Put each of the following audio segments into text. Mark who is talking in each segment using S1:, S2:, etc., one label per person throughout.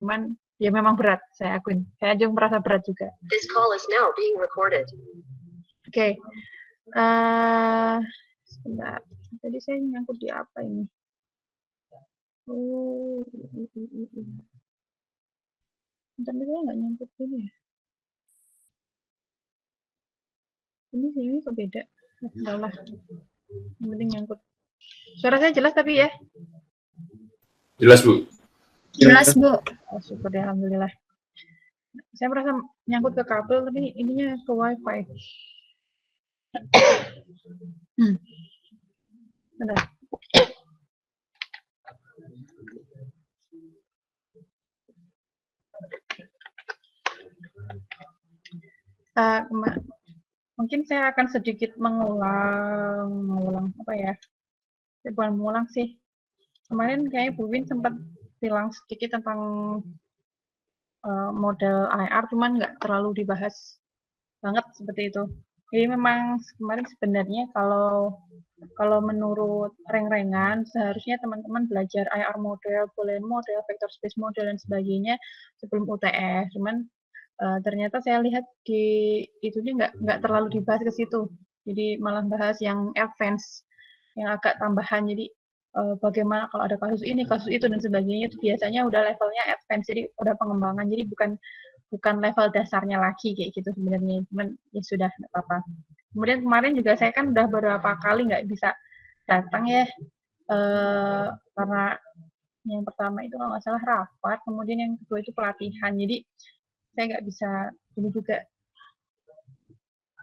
S1: Cuman ya memang berat, saya akuin. Saya aja merasa berat juga.
S2: This call is now being recorded.
S1: Oke. Sebentar. Tadi saya nyangkut di apa ini? Oh, bentar, saya nggak nyangkut ini ya. Ini kok beda. Enggak lah. Yang penting nyangkut. Suara saya jelas tapi ya?
S3: Jelas, Bu.
S4: Jelas, Bu.
S1: Oh, syukur deh, alhamdulillah. Saya merasa nyangkut ke kabel tapi ininya ke wifi. Bentar. Mungkin saya akan sedikit mengulang apa ya? Bukan mengulang sih. Kemarin kayaknya Bu Win sempat bilang sedikit tentang model IR, cuman nggak terlalu dibahas banget seperti itu. Jadi memang kemarin sebenarnya kalau menurut reng-rengan seharusnya teman-teman belajar IR model, Boolean model, vector space model dan sebagainya sebelum UTS. Cuman ternyata saya lihat di itunya nggak terlalu dibahas ke situ. Jadi malah bahas yang advance, yang agak tambahan. Jadi bagaimana kalau ada kasus ini, kasus itu dan sebagainya itu biasanya udah levelnya advance, jadi udah pengembangan. Jadi bukan level dasarnya lagi kayak gitu sebenarnya. Cuman ya sudah nggak apa-apa. Kemudian kemarin juga saya kan udah beberapa kali nggak bisa datang ya, karena yang pertama itu kalau nggak salah rapat, kemudian yang kedua itu pelatihan. Jadi saya nggak bisa ini juga.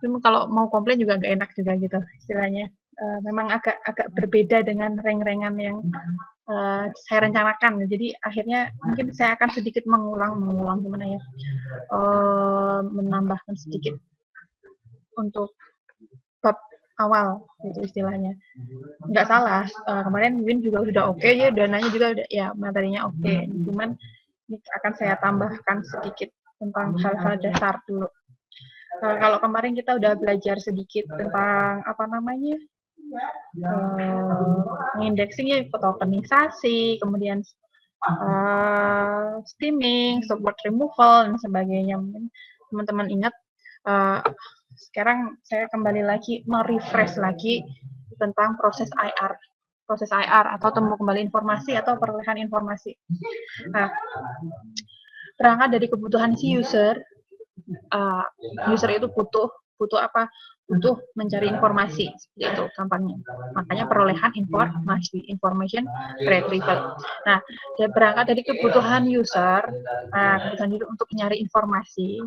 S1: Cuma kalau mau komplain juga nggak enak juga gitu istilahnya. Memang agak berbeda dengan reng-rengan yang saya rencanakan. Jadi akhirnya mungkin saya akan sedikit mengulang gimana ya, menambahkan sedikit untuk bab awal gitu istilahnya. Nggak salah, kemarin Win juga sudah oke ya, dananya juga udah ya, materinya oke. Cuman ini akan saya tambahkan sedikit tentang hal-hal dasar dulu. Kalau kemarin kita udah belajar sedikit tentang apa namanya, indexing ya, tokenisasi, kemudian steaming, stopwatch removal dan sebagainya. Mungkin teman-teman ingat. Sekarang saya kembali lagi merefresh lagi tentang proses IR atau temu kembali informasi atau perolehan informasi. Nah, berangkat dari kebutuhan si user itu butuh apa? Butuh mencari informasi, seperti itu gampangnya. Makanya perolehan information retrieval. Nah, berangkat dari kebutuhan user, kebutuhan user untuk mencari informasi,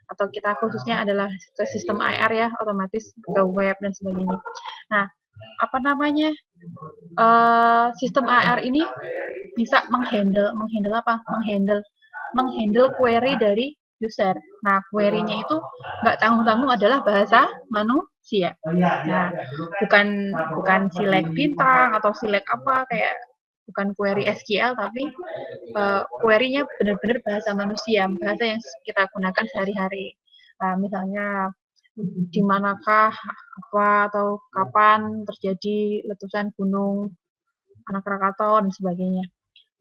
S1: atau kita khususnya adalah ke sistem IR ya, otomatis ke web dan sebagainya. Nah, apa namanya, sistem IR ini bisa menghandle query dari user. Nah, query-nya itu nggak tanggung-tanggung adalah bahasa manusia. Nah, bukan select bintang atau select apa, kayak bukan query SQL, tapi query-nya benar-benar bahasa manusia, bahasa yang kita gunakan sehari-hari. Nah, misalnya di manakah, apa, atau kapan terjadi letusan gunung anak Krakatau dan sebagainya.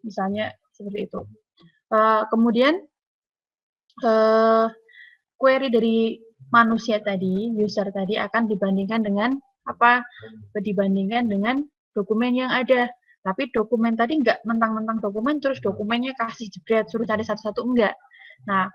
S1: Misalnya seperti itu. Kemudian query dari manusia tadi, user tadi akan dibandingkan dengan apa? Dibandingkan dengan dokumen yang ada. Tapi dokumen tadi nggak mentang-mentang dokumen, terus dokumennya kasih jebret, suruh cari satu-satu, enggak. Nah,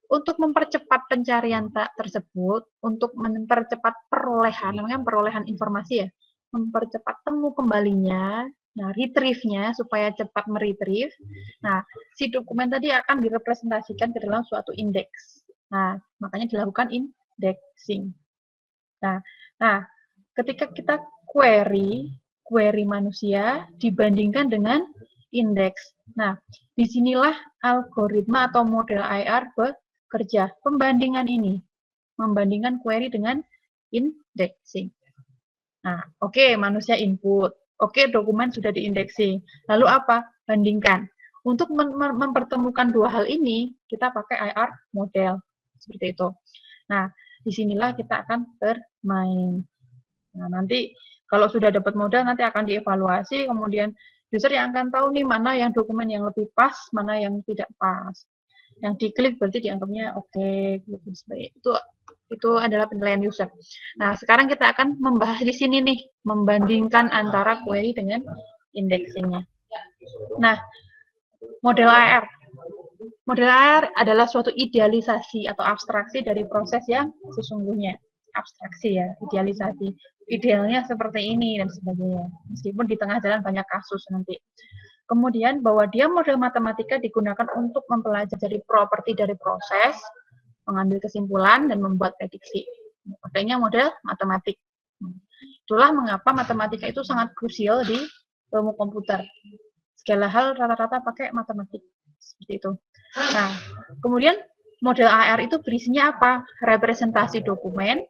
S1: untuk mempercepat pencarian tersebut, untuk mempercepat perolehan, namanya perolehan informasi ya, mempercepat temu kembalinya, nah retrieve-nya supaya cepat meretrieve. Nah, si dokumen tadi akan direpresentasikan ke dalam suatu indeks. Nah, makanya dilakukan indexing. Nah, ketika kita query manusia dibandingkan dengan indeks. Nah, disinilah algoritma atau model IR bekerja. Pembandingan ini, membandingkan query dengan indexing. Nah, oke, manusia input. Oke, dokumen sudah diindexing. Lalu apa? Bandingkan. Untuk mempertemukan dua hal ini, kita pakai IR model. Seperti itu. Nah, disinilah kita akan bermain. Nah, nanti kalau sudah dapat modal, nanti akan dievaluasi, kemudian User yang akan tahu nih mana yang dokumen yang lebih pas, mana yang tidak pas. Yang diklik berarti dianggapnya oke, itu adalah penilaian user. Nah, sekarang kita akan membahas di sini nih, membandingkan antara query dengan indexingnya. Nah, model AR. Model AR adalah suatu idealisasi atau abstraksi dari proses yang sesungguhnya. Abstraksi ya, idealisasi. Idealnya seperti ini dan sebagainya. Meskipun di tengah jalan banyak kasus nanti. Kemudian bahwa dia model matematika digunakan untuk mempelajari properti dari proses, mengambil kesimpulan, dan membuat prediksi. Makanya model matematik. Itulah mengapa matematika itu sangat krusial di ilmu komputer. Segala hal rata-rata pakai matematik. Seperti itu. Nah, kemudian model AR itu berisinya apa? Representasi dokumen,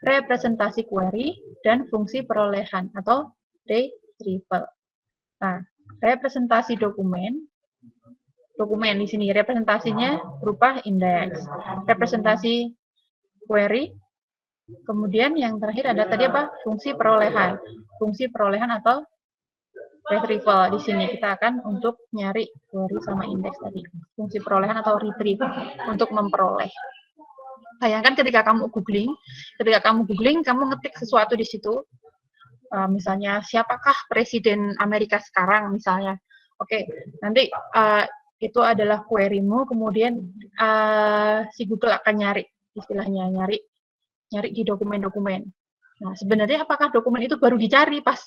S1: representasi query, dan fungsi perolehan atau retrieval. Nah, representasi dokumen di sini representasinya berupa indeks. Representasi query, kemudian yang terakhir ada tadi apa? Fungsi perolehan. Fungsi perolehan atau retrieval. Di sini kita akan untuk nyari query sama indeks tadi. Fungsi perolehan atau retrieve untuk memperoleh. Bayangkan ketika kamu googling, kamu ngetik sesuatu di situ, misalnya siapakah presiden Amerika sekarang misalnya. Oke, nanti itu adalah query-mu, kemudian si Google akan nyari, istilahnya nyari di dokumen-dokumen. Nah, sebenarnya apakah dokumen itu baru dicari pas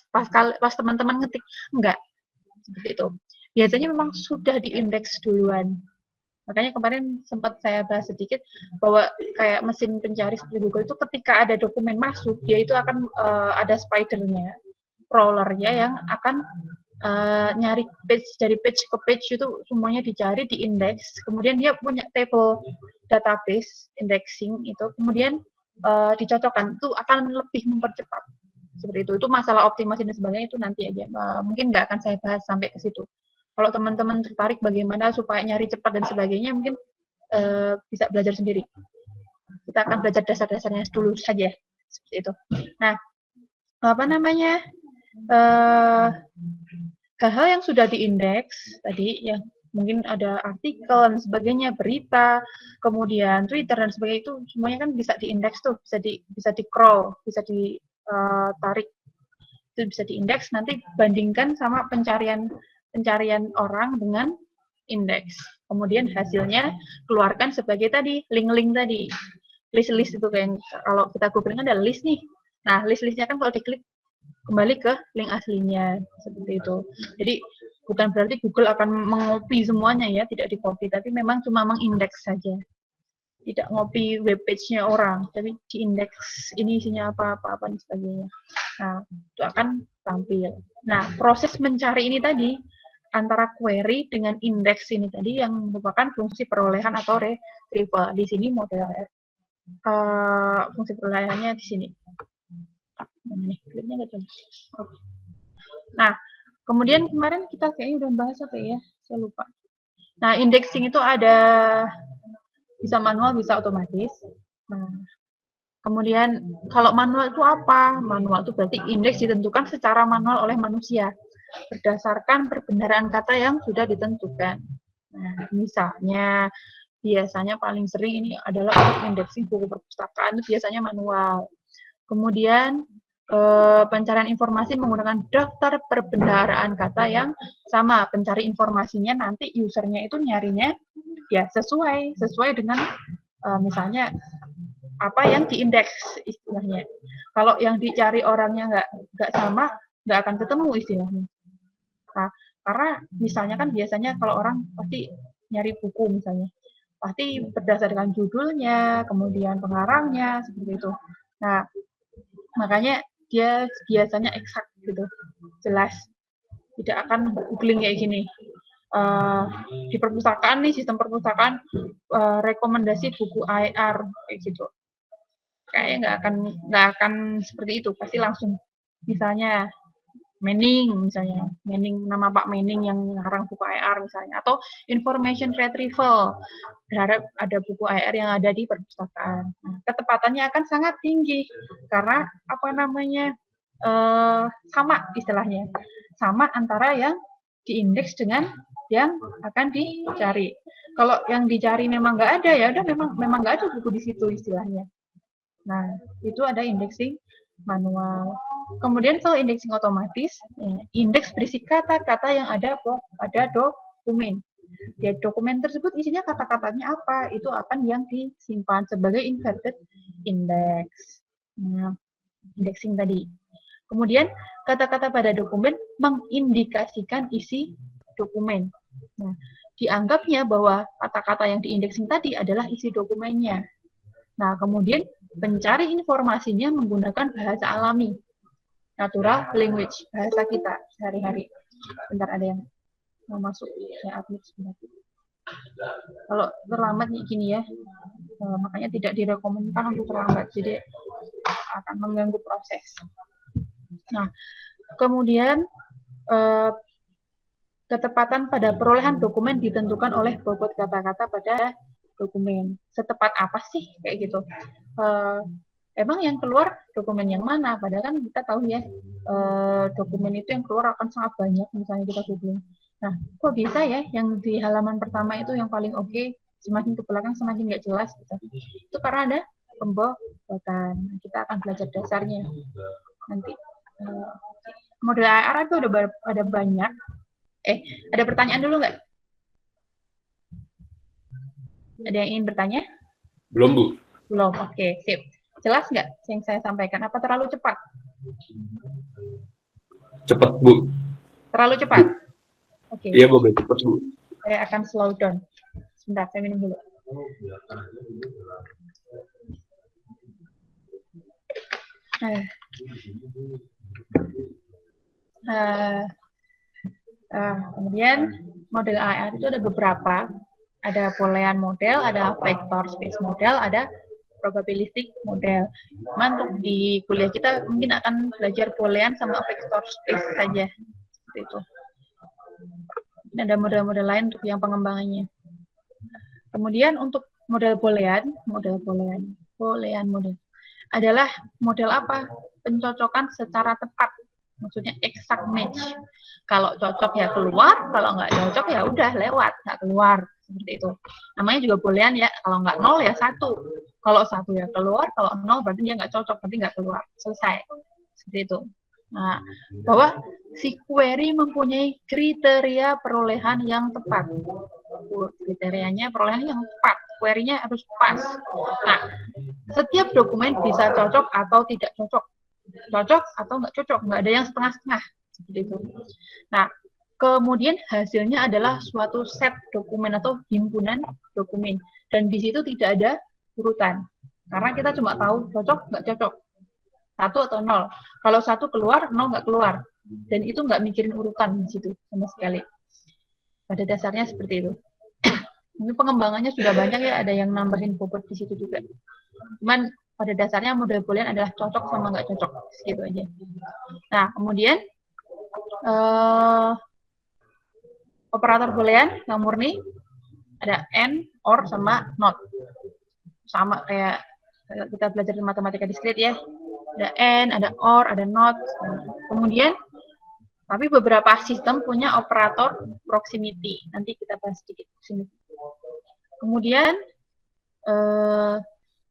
S1: teman-teman ngetik? Enggak, seperti itu. Biasanya memang sudah diindeks duluan. Makanya kemarin sempat saya bahas sedikit bahwa kayak mesin pencari seperti Google itu ketika ada dokumen masuk, dia itu akan ada spidernya, crawlernya yang akan nyari page dari page ke page itu semuanya dicari, diindeks. Kemudian dia punya table database indexing itu, kemudian dicocokkan, itu akan lebih mempercepat. Seperti itu. Itu masalah optimasi dan sebagainya itu nanti aja. Mungkin nggak akan saya bahas sampai ke situ. Kalau teman-teman tertarik bagaimana supaya nyari cepat dan sebagainya, mungkin bisa belajar sendiri. Kita akan belajar dasar-dasarnya dulu saja, seperti itu. Nah, apa namanya? Hal-hal yang sudah diindeks tadi, yang mungkin ada artikel dan sebagainya, berita, kemudian Twitter dan sebagainya, itu semuanya kan bisa diindeks tuh, bisa di crawl, bisa ditarik, itu bisa diindeks. Nanti bandingkan sama pencarian orang dengan indeks. Kemudian hasilnya keluarkan sebagai tadi, link-link tadi. List-list itu kayak kalau kita googling ada list nih. Nah, list-listnya kan kalau diklik kembali ke link aslinya, seperti itu. Jadi bukan berarti Google akan mengopi semuanya ya, tidak di-copy, tapi memang cuma mengindeks saja. Tidak ngopi web page-nya orang, tapi diindeks ini isinya apa dan sebagainya. Nah, itu akan tampil. Nah, proses mencari ini tadi antara query dengan indeks ini tadi yang merupakan fungsi perolehan atau retrieval. Di sini model fungsi perolehannya di sini. Nah, kemudian kemarin kita kayaknya udah bahas apa ya? Saya lupa. Nah, indexing itu ada bisa manual, bisa otomatis. Nah, kemudian kalau manual itu apa? Manual itu berarti indeks ditentukan secara manual oleh manusia berdasarkan perbendaharaan kata yang sudah ditentukan. Nah, misalnya biasanya paling sering ini adalah untuk indexing buku perpustakaan, itu biasanya manual. Kemudian pencarian informasi menggunakan daftar perbendaharaan kata yang sama. Pencari informasinya nanti usernya itu nyarinya ya sesuai dengan misalnya apa yang diindeks istilahnya. Kalau yang dicari orangnya nggak sama, nggak akan ketemu istilahnya. Nah, karena misalnya kan biasanya kalau orang pasti nyari buku misalnya, pasti berdasarkan judulnya, kemudian pengarangnya, seperti itu. Nah, makanya dia biasanya eksak gitu, jelas. Tidak akan googling kayak gini. Di perpustakaan nih, sistem perpustakaan rekomendasi buku AR kayak gitu. Kayaknya nggak akan seperti itu, pasti langsung misalnya Manning misalnya, nama Pak Manning yang ngarang buku AR misalnya, atau information retrieval, berharap ada buku AR yang ada di perpustakaan. Nah, ketepatannya akan sangat tinggi karena apa namanya sama istilahnya, sama antara yang diindeks dengan yang akan dicari. Kalau yang dicari memang nggak ada, ya udah memang nggak ada buku di situ istilahnya. Nah, itu ada indexing manual. Kemudian kalau indexing otomatis, indeks berisi kata-kata yang ada pada dokumen. Ya, dokumen tersebut isinya kata-katanya apa, itu akan yang disimpan sebagai inverted index. Nah, indexing tadi. Kemudian kata-kata pada dokumen mengindikasikan isi dokumen. Nah, dianggapnya bahwa kata-kata yang diindexing tadi adalah isi dokumennya. Nah, kemudian pencari informasinya menggunakan bahasa alami, natural language, bahasa kita sehari-hari. Bentar, ada yang mau masuk, saya upload sebentar. Kalau terlambat gini ya, makanya tidak direkomendasikan untuk terlambat, jadi akan mengganggu proses. Nah, kemudian ketepatan pada perolehan dokumen ditentukan oleh bobot kata-kata pada dokumen. Setepat apa sih kayak gitu? Emang yang keluar dokumen yang mana? Padahal kan kita tahu ya, dokumen itu yang keluar akan sangat banyak, misalnya kita googling. Nah, kok bisa ya yang di halaman pertama itu yang paling oke, semakin ke belakang semakin nggak jelas gitu. Itu karena ada pembobotan. Kita akan belajar dasarnya nanti. Model AR itu ada banyak. Ada pertanyaan dulu nggak? Ada yang ingin bertanya?
S3: Belum, Bu.
S1: Belum, oke, sip. Jelas nggak yang saya sampaikan? Apa terlalu cepat?
S3: Cepat, Bu.
S1: Terlalu cepat? Oke.
S3: Iya, Bu. Cepat, Bu.
S1: Saya akan slow down. Sebentar, saya minum dulu. Kemudian model AR itu ada beberapa. Ada Boolean model, ada vector space model, ada probabilistic model. Cuman untuk di kuliah kita mungkin akan belajar Boolean sama vector space saja. Seperti itu. Ini ada model-model lain untuk yang pengembangannya. Kemudian untuk model Boolean model adalah model apa? Pencocokan secara tepat. Maksudnya exact match. Kalau cocok ya keluar, kalau nggak cocok ya udah lewat, nggak keluar. Seperti itu. Namanya juga Boolean ya, kalau nggak 0 ya 1. Kalau 1 ya keluar, kalau 0 berarti dia nggak cocok, berarti nggak keluar. Selesai. Seperti itu. Nah, bahwa si query mempunyai kriteria perolehan yang tepat. Kriterianya perolehan yang tepat. Query-nya harus pas. Nah, setiap dokumen bisa cocok atau tidak cocok. Cocok atau nggak cocok. Nggak ada yang setengah-setengah. Seperti itu. Nah, kemudian hasilnya adalah suatu set dokumen atau himpunan dokumen. Dan di situ tidak ada urutan. Karena kita cuma tahu cocok, nggak cocok. 1 atau 0. Kalau 1 keluar, 0 nggak keluar. Dan itu nggak mikirin urutan di situ sama sekali. Pada dasarnya seperti itu. Ini pengembangannya sudah banyak ya, ada yang nambahin bobot di situ juga. Cuman pada dasarnya model Boolean adalah cocok sama nggak cocok. Segitu aja. Nah, kemudian operator Boolean yang murni ada AND, OR, sama NOT. Sama kayak kita belajar di matematika diskrit ya. Ada AND, ada OR, ada NOT. Kemudian, tapi beberapa sistem punya operator proximity. Nanti kita bahas sedikit proximity. Kemudian,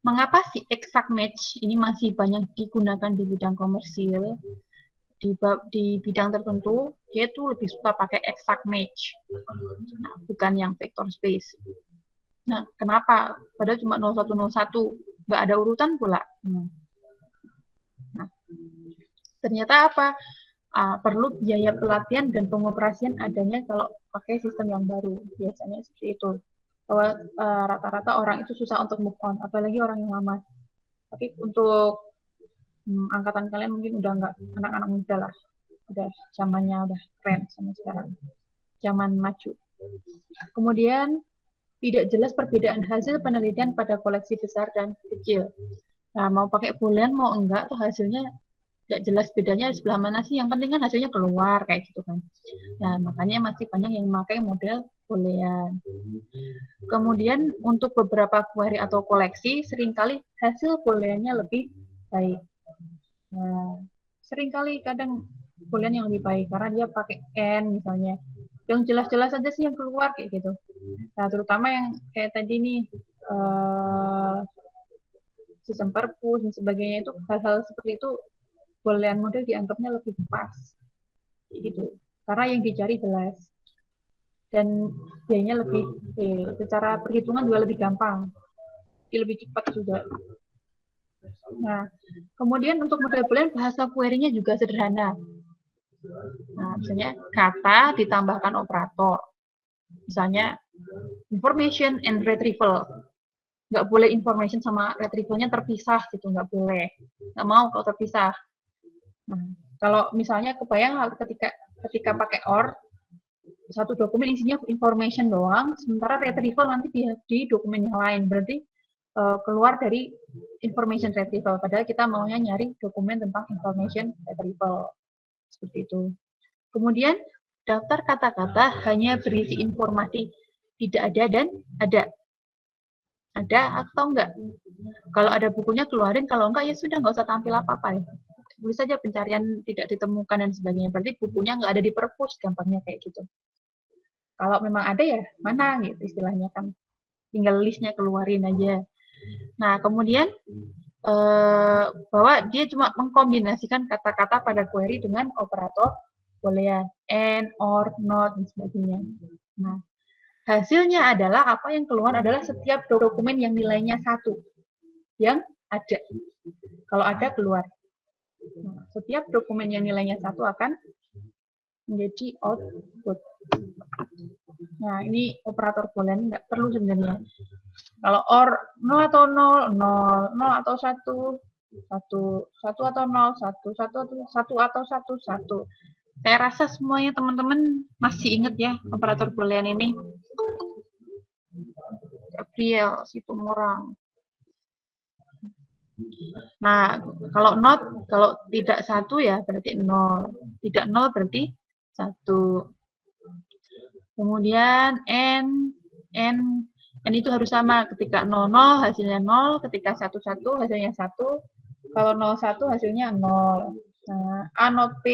S1: mengapa si exact match ini masih banyak digunakan di bidang komersil? Di bidang tertentu, dia tuh lebih suka pakai exact match, nah, bukan yang vector space. Nah, kenapa? Padahal cuma 0101, nggak ada urutan pula. Nah, ternyata apa? Perlu biaya pelatihan dan pengoperasian adanya kalau pakai sistem yang baru. Biasanya seperti itu. Bahwa rata-rata orang itu susah untuk move on, apalagi orang yang lama. Tapi untuk angkatan kalian mungkin udah nggak anak-anak muda lah, udah zamannya udah keren sama sekarang, zaman maju. Kemudian tidak jelas perbedaan hasil penelitian pada koleksi besar dan kecil. Nah, mau pakai Boolean mau enggak tuh hasilnya nggak jelas bedanya di sebelah mana sih, yang penting kan hasilnya keluar kayak gitu kan. Nah, makanya masih banyak yang memakai model Boolean. Kemudian untuk beberapa query atau koleksi seringkali hasil Booleannya lebih baik. Nah, seringkali kadang Boolean yang lebih baik karena dia pakai and misalnya. Yang jelas-jelas aja sih yang keluar kayak gitu. Nah, terutama yang kayak tadi nih sistem perpus dan sebagainya itu hal-hal seperti itu Boolean model dianggapnya lebih pas gitu. Karena yang dicari jelas dan biayanya lebih secara perhitungan juga lebih gampang, lebih cepat juga. Nah, kemudian untuk model Boolean bahasa query-nya juga sederhana. Nah, misalnya kata ditambahkan operator. Misalnya information and retrieval. Nggak boleh information sama retrieval-nya terpisah gitu, nggak boleh. Nggak mau kalau terpisah. Nah, kalau misalnya kebayang ketika pakai OR, satu dokumen isinya information doang, sementara retrieval nanti di dokumen yang lain. Berarti keluar dari information retrieval. Padahal kita maunya nyari dokumen tentang information retrieval. Seperti itu. Kemudian, daftar kata-kata hanya berisi informasi tidak ada dan ada. Ada atau enggak? Kalau ada bukunya keluarin, kalau enggak ya sudah nggak usah tampil apa-apa ya. Tulis saja pencarian tidak ditemukan dan sebagainya. Berarti bukunya nggak ada di perpus, gampangnya kayak gitu. Kalau memang ada ya mana gitu istilahnya kan. Tinggal listnya keluarin aja. Nah, kemudian bahwa dia cuma mengkombinasikan kata-kata pada query dengan operator boolean, and, or, not, dan sebagainya. Nah, hasilnya adalah apa yang keluar adalah setiap dokumen yang nilainya 1 yang ada. Kalau ada keluar. Nah, setiap dokumen yang nilainya 1 akan menjadi output. Nah, ini operator boolean nggak perlu sebenarnya. Kalau or 0 atau 0, 0, 0 atau 1, 1 atau 0, 1 atau 1. Saya rasa semuanya teman-teman masih ingat ya operator boolean ini. Gabriel, Situmorang. Nah, kalau not, kalau tidak 1 ya berarti 0. Tidak 0 berarti 1. Kemudian n itu harus sama. Ketika 00 hasilnya 0, ketika 11 hasilnya 1, kalau 01 hasilnya 0. Nah, A not P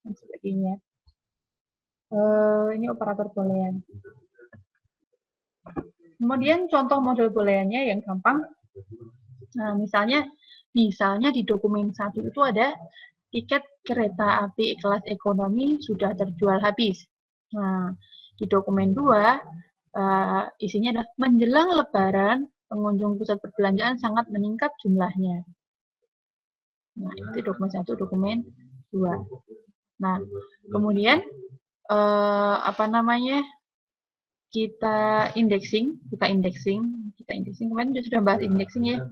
S1: dan sebagainya. Ini operator boolean. Kemudian contoh model booleannya yang gampang. Nah, misalnya di dokumen 1 itu ada tiket kereta api kelas ekonomi sudah terjual habis. Nah, di dokumen 2 isinya adalah menjelang lebaran pengunjung pusat perbelanjaan sangat meningkat jumlahnya. Nah, itu dokumen 1, dokumen 2. Nah, kemudian kita indexing kemarin sudah bahas indexing ya.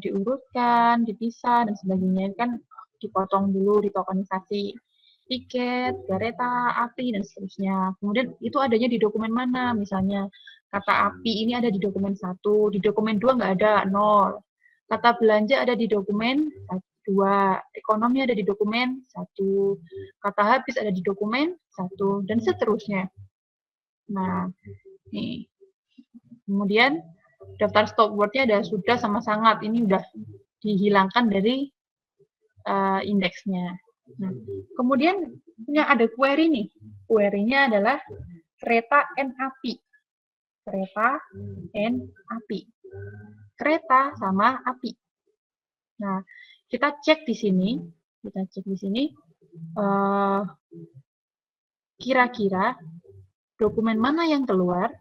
S1: Diurutkan, dipisah dan sebagainya kan dipotong dulu, ditokenisasi tiket, kereta api dan seterusnya. Kemudian itu adanya di dokumen mana? Misalnya kata api ini ada di dokumen 1, di dokumen 2 nggak ada, 0. Kata belanja ada di dokumen 2, ekonomi ada di dokumen 1, kata habis ada di dokumen 1 dan seterusnya. Nah, nih. Kemudian daftar stop word-nya ada sudah sama sangat. Ini udah dihilangkan dari indeksnya. Nah, kemudian ada query nih. Query-nya adalah kereta and api. Kereta and api. Kereta sama api. Nah, kita cek di sini. Kira-kira dokumen mana yang keluar?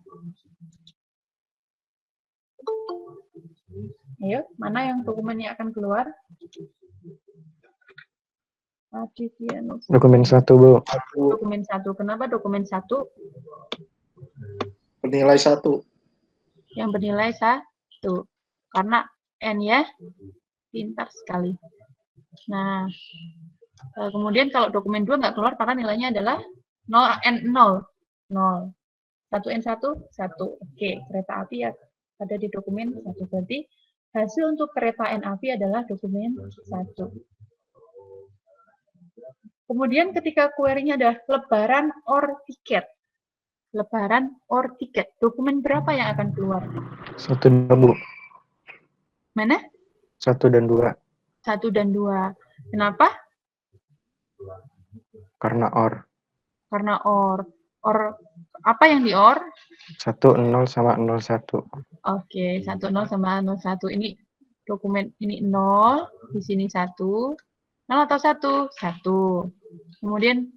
S1: Ayo, mana yang dokumennya akan keluar?
S4: Dokumen 1, Bu.
S1: Dokumen 1. Kenapa dokumen 1?
S5: Bernilai 1.
S1: Yang bernilai 1. Karena N ya. Pintar sekali. Nah, kemudian kalau dokumen 2 nggak keluar, maka nilainya adalah 0 N 0. 0. 1N1, 1. Oke, kereta api ya ada di dokumen 1. Berarti hasil untuk kereta N api adalah dokumen 1. Kemudian ketika query-nya ada lebaran or tiket. Lebaran or tiket. Dokumen berapa yang akan keluar?
S4: 1 dan 2, Bu.
S1: Mana?
S4: 1 dan 2.
S1: 1 dan 2. Kenapa?
S4: Karena OR.
S1: Karena OR. OR, apa yang di OR?
S4: 1, 0 sama 0, 1.
S1: Oke, 1, 0 sama 0, 1. Ini dokumen, ini 0, di sini 1. 0 atau 1? 1. Kemudian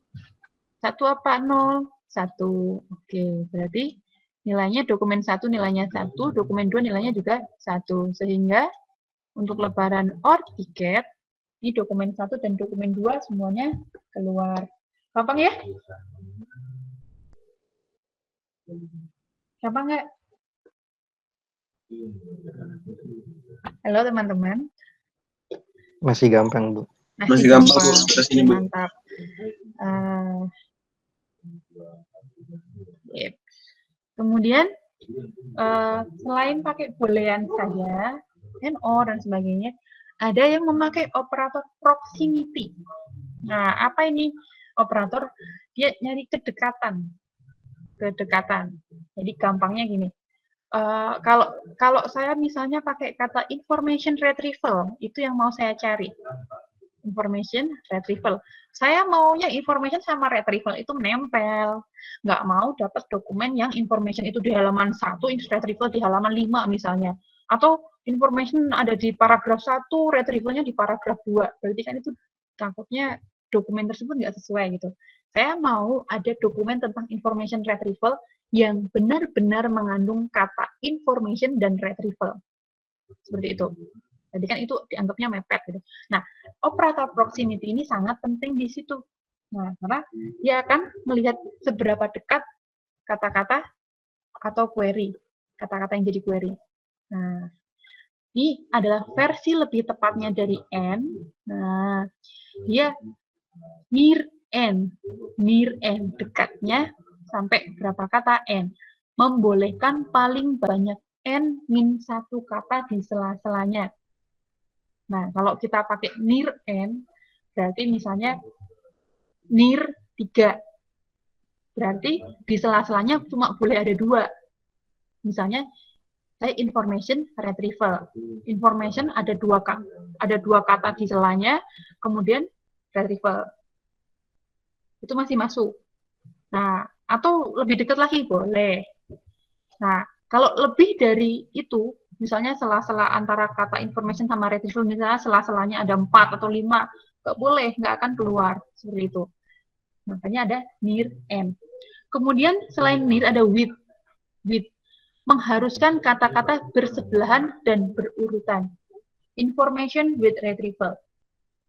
S1: 1 apa? 0. 1. Oke, berarti nilainya dokumen 1 nilainya 1, dokumen 2 nilainya juga 1. Sehingga untuk lebaran OR tiket, ini dokumen 1 dan dokumen 2 semuanya keluar. Gampang ya? Gampang nggak? Halo teman-teman.
S4: Masih gampang, Bu.
S5: Masih gampang, Bu. Kita sini, Bu.
S1: Mantap. Yep. Kemudian selain pakai boolean saja, and or dan sebagainya, ada yang memakai operator proximity. Nah, apa ini operator? Dia nyari kedekatan. Jadi gampangnya gini. Kalau saya misalnya pakai kata information retrieval, itu yang mau saya cari. Information retrieval. Saya maunya information sama retrieval itu nempel. Nggak mau dapat dokumen yang information itu di halaman 1, retrieval di halaman 5 misalnya. Atau information ada di paragraf 1, retrievalnya di paragraf 2. Berarti kan itu takutnya dokumen tersebut nggak sesuai gitu. Saya mau ada dokumen tentang information retrieval yang benar-benar mengandung kata information dan retrieval. Seperti itu. Jadi kan itu dianggapnya mepet gitu. Nah, operator proximity ini sangat penting di situ. Nah, karena dia akan melihat seberapa dekat kata-kata atau query, kata-kata yang jadi query. Nah, ini adalah versi lebih tepatnya dari N. Nah, dia near N, dekatnya sampai berapa kata N. Membolehkan paling banyak N min 1 kata di sela-selanya. Nah, kalau kita pakai near N, berarti misalnya near 3. Berarti di sela-selanya cuma boleh ada 2. Misalnya, saya information retrieval. Information ada dua kata di selanya, kemudian retrieval. Itu masih masuk. Nah, atau lebih dekat lagi boleh. Nah, kalau lebih dari itu, misalnya sela-sela antara kata information sama retrieval, misalnya sela-selanya ada 4 atau 5, nggak boleh, nggak akan keluar. Seperti itu. Makanya ada near N. Kemudian selain near ada with. With mengharuskan kata-kata bersebelahan dan berurutan. Information with retrieval.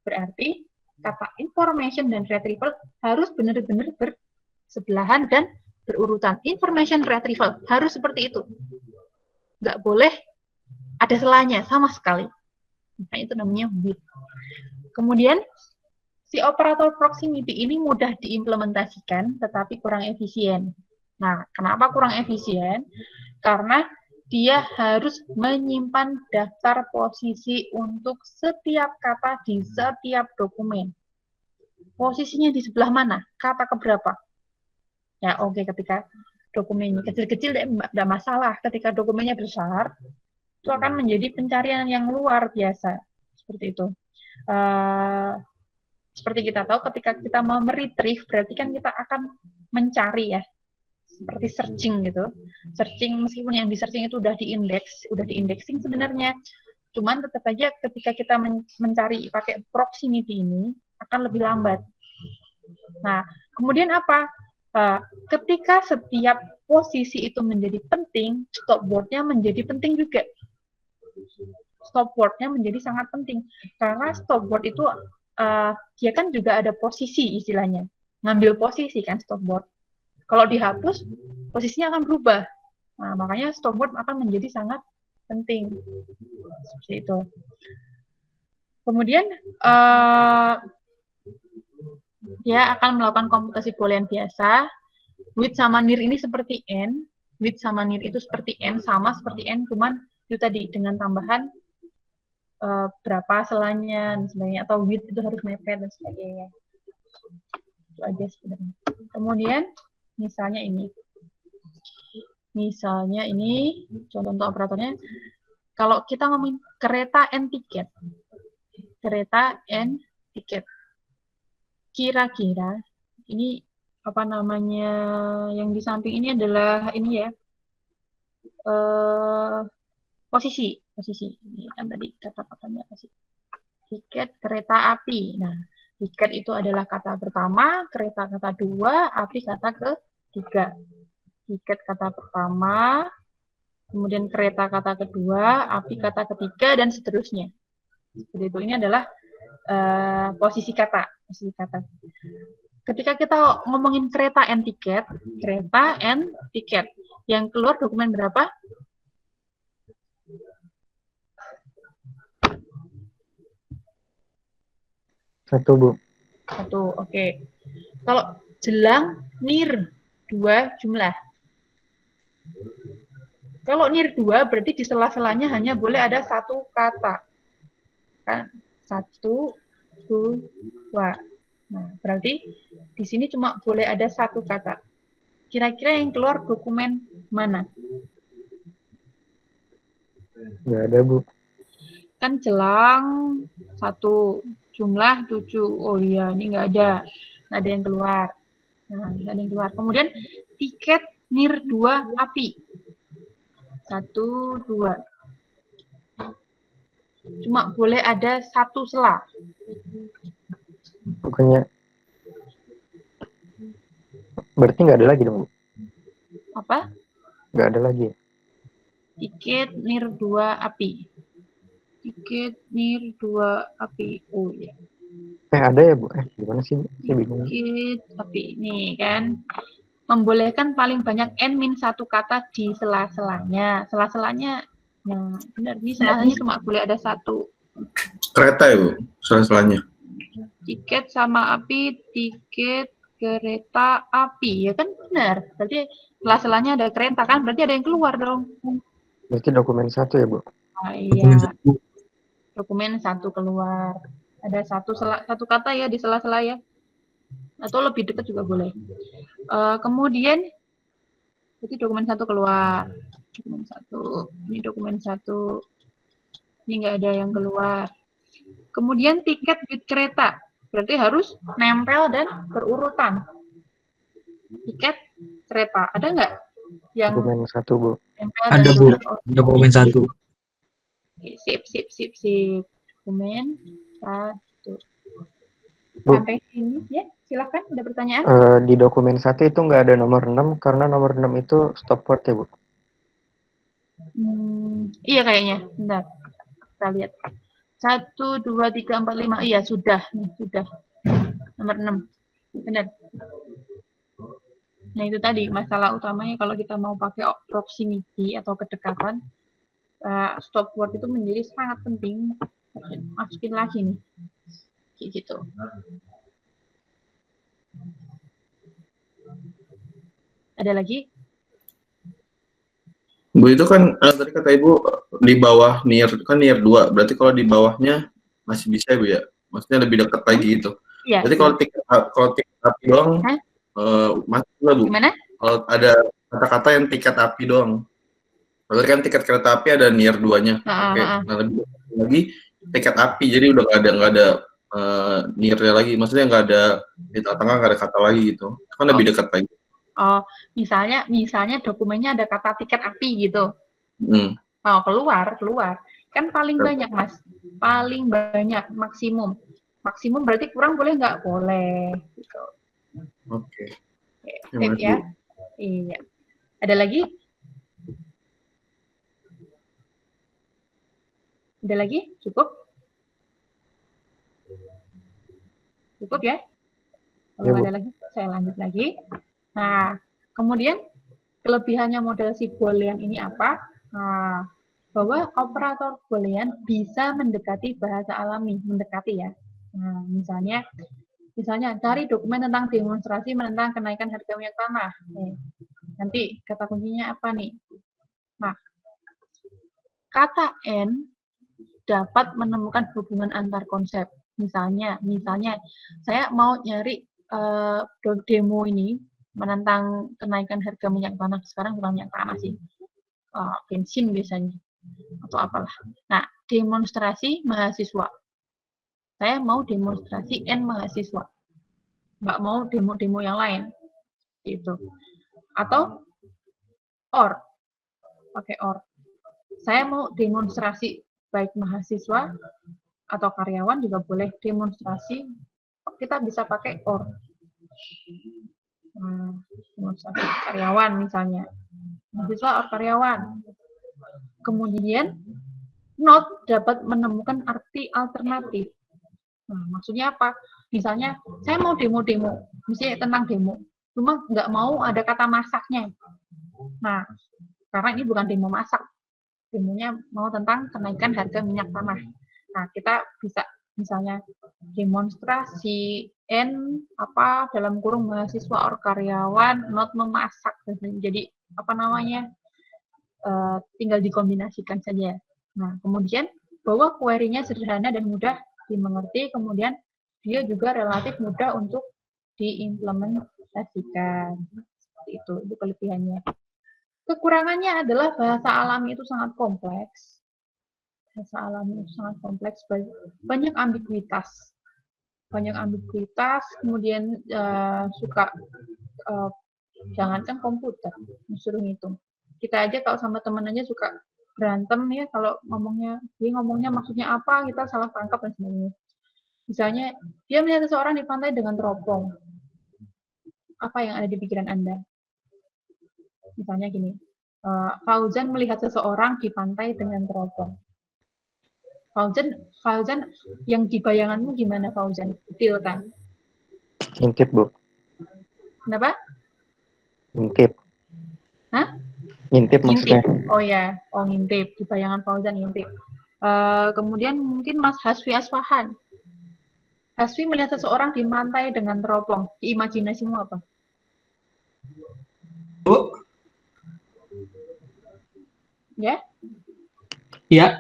S1: Berarti kata information dan retrieval harus benar-benar bersebelahan dan berurutan. Information retrieval harus seperti itu. Nggak boleh ada selanya sama sekali. Nah, itu namanya with. Kemudian, si operator proximity ini mudah diimplementasikan, tetapi kurang efisien. Nah, kenapa kurang efisien? Karena dia harus menyimpan daftar posisi untuk setiap kata di setiap dokumen. Posisinya di sebelah mana? Kata keberapa? Ya, oke, ketika dokumennya kecil-kecil tidak masalah. Ketika dokumennya besar, itu akan menjadi pencarian yang luar biasa. Seperti itu. Seperti kita tahu, ketika kita mau meretrieve, berarti kan kita akan mencari ya. Seperti searching gitu. Searching, meskipun yang di searching itu udah diindexing sebenarnya. Cuman tetap aja ketika kita mencari pakai proximity ini, akan lebih lambat. Nah, kemudian apa? Ketika setiap posisi itu menjadi penting, stopword-nya menjadi penting juga. Stopword-nya menjadi sangat penting. Karena stopword itu, dia kan juga ada posisi istilahnya. Ngambil posisi kan stopword. Kalau dihapus, posisinya akan berubah. Nah, makanya stopword akan menjadi sangat penting. Seperti itu. Kemudian, dia akan melakukan komputasi boolean biasa. With sama near ini seperti N. With sama near itu seperti N, sama seperti N, cuman itu tadi dengan tambahan berapa selanya dan sebagainya, atau with itu harus mepet dan sebagainya. Itu aja sebenarnya. Kemudian, misalnya ini contoh operatornya. Kalau kita ngomongin kereta and tiket, kereta, and tiket. Kira-kira ini apa namanya yang di samping ini adalah ini ya, posisi. Ini kan tadi kata-katanya apa sih? Tiket, kereta api. Nah, tiket itu adalah kata pertama, kereta kata dua, api kata ketiga. Tiket kata pertama, kemudian kereta kata kedua, api kata ketiga, dan seterusnya. Jadi itu ini adalah posisi kata. Ketika kita ngomongin kereta and tiket, yang keluar dokumen berapa?
S4: Satu, Bu.
S1: Satu, oke. Kalau jelang, nir, dua jumlah. Kalau nir dua, berarti di sela-selanya hanya boleh ada satu kata. Kan? Satu, dua. Nah, berarti di sini cuma boleh ada satu kata. Kira-kira yang keluar dokumen mana?
S4: Nggak ada, Bu.
S1: Kan jelang, satu, jumlah 7. Oh iya, ini nggak ada yang keluar. Nah, nggak ada yang keluar. Kemudian tiket nir 2 api. 1, 2. Cuma boleh ada satu sela.
S4: Bukannya berarti nggak ada lagi dong, Bu?
S1: Apa?
S4: Nggak ada lagi.
S1: Tiket nir 2 api. Tiket nir 2 api. Oh iya.
S4: Ada ya, Bu? Gimana sih, Bu? Saya bingung.
S1: Tiket api. Nih kan. Membolehkan paling banyak n-1 kata di sela-selanya. Sela-selanya, nah benar, ini sela-selanya cuma boleh ada satu.
S5: Kereta ya, Bu? Sela-selanya.
S1: Tiket sama api, tiket, kereta, api. Ya kan benar. Berarti sela-selanya ada kereta kan, berarti ada yang keluar dong.
S4: Berarti dokumen satu ya, Bu?
S1: Nah, iya. Dokumen satu keluar. Ada satu kata ya di sela-sela ya. Atau lebih dekat juga boleh. Kemudian jadi dokumen satu keluar. Dokumen satu. Ini dokumen satu. Ini nggak ada yang keluar. Kemudian tiket with kereta. Berarti harus nempel dan berurutan. Tiket kereta. Ada nggak yang
S4: Dokumen satu, Bu.
S1: nempel
S6: Ada,
S1: dan
S6: Bu.
S1: berurutan?
S6: Dokumen satu.
S1: Oke, sip. Dokumen satu.
S4: Bu.
S1: Sampai sini ya, silakan. Ada pertanyaan?
S4: Di dokumen satu itu nggak ada nomor 6 karena nomor 6 itu stop word ya, Bu?
S1: Iya kayaknya. Bentar. Kita lihat. 1, 2, 3, 4, 5. Iya, sudah. Sudah. Nomor 6. Benar. Nah, itu tadi masalah utamanya kalau kita mau pakai proximity atau kedekatan, stop word itu menjadi sangat penting. Masukin lagi nih. Kayak gitu. Ada lagi?
S5: Bu, itu kan tadi kata Ibu di bawah nir, kan nir 2. Berarti kalau di bawahnya masih bisa, Bu ya? Maksudnya lebih dekat lagi gitu.
S1: Iya.
S5: Berarti kalau tiket api doang, masih nggak, Bu?
S1: Gimana?
S5: Kalau ada kata-kata yang tiket api doang. Berarti kan tiket kereta api ada nir 2-nya. Oke. Nah, lebih lagi tiket api, jadi udah nggak ada nirnya lagi. Maksudnya nggak ada di tengah nggak ada kata lagi gitu. Kan lebih dekat lagi.
S1: Oh, misalnya dokumennya ada kata tiket api gitu. Oh, keluar. Kan paling banyak, Mas. Paling banyak, maksimum. Maksimum berarti kurang boleh nggak? Boleh. Gitu.
S5: Oke.
S1: Sip ya. Iya. Ada lagi? Ada lagi? Cukup? Cukup ya? Kalau ada lagi, saya lanjut lagi. Nah, kemudian kelebihannya model si Boolean ini apa? Nah, bahwa operator Boolean bisa mendekati bahasa alami, mendekati ya. Nah, misalnya cari dokumen tentang demonstrasi menentang kenaikan harga minyak tanah. Nanti kata kuncinya apa nih? Nah, kata N dapat menemukan hubungan antar konsep. Misalnya saya mau nyari demo ini menentang kenaikan harga minyak tanah. Sekarang bukan minyak tanah sih, bensin biasanya atau apalah. Nah, demonstrasi mahasiswa. Saya mau demonstrasi N mahasiswa. Nggak mau demo-demo yang lain. Gitu. Atau OR. Pakai OR. Saya mau demonstrasi baik mahasiswa atau karyawan juga boleh demonstrasi. Kita bisa pakai OR. Demonstrasi karyawan misalnya. Mahasiswa OR karyawan. Kemudian not dapat menemukan arti alternatif. Nah, maksudnya apa? Misalnya, saya mau demo-demo, misalnya tentang demo, cuma nggak mau ada kata masaknya. Nah, karena ini bukan demo masak, demonya mau tentang kenaikan harga minyak tanah. Nah, kita bisa misalnya demonstrasi N apa dalam kurung mahasiswa or karyawan not memasak. Jadi apa namanya? Tinggal dikombinasikan saja. Nah, kemudian bahwa query-nya sederhana dan mudah dimengerti, kemudian dia juga relatif mudah untuk diimplementasikan. Seperti itu kelebihannya. Kekurangannya adalah bahasa alami itu sangat kompleks. Bahasa alami itu sangat kompleks, banyak ambiguitas. Banyak ambiguitas, kemudian suka jangankan komputer, disuruh ngitung. Kita aja kalau sama teman aja suka berantem ya kalau dia ngomongnya maksudnya apa, kita salah tangkap dan sebagainya. Misalnya dia melihat seseorang di pantai dengan teropong, apa yang ada di pikiran Anda? Misalnya gini, Fauzan melihat seseorang di pantai dengan teropong. Fauzan yang di bayanganmu gimana Fauzan? Detil kan?
S4: Ngintip, Bu.
S1: Kenapa?
S4: Ngintip.
S1: Hah?
S4: Ngintip maksudnya.
S1: Oh ya, ngintip. Di bayangan Fauzan ngintip. Kemudian mungkin Mas Hasfi Asfahan. Hasfi melihat seseorang di pantai dengan teropong. Di imajinasimu apa?
S6: Bu?
S1: Ya?
S6: Ya.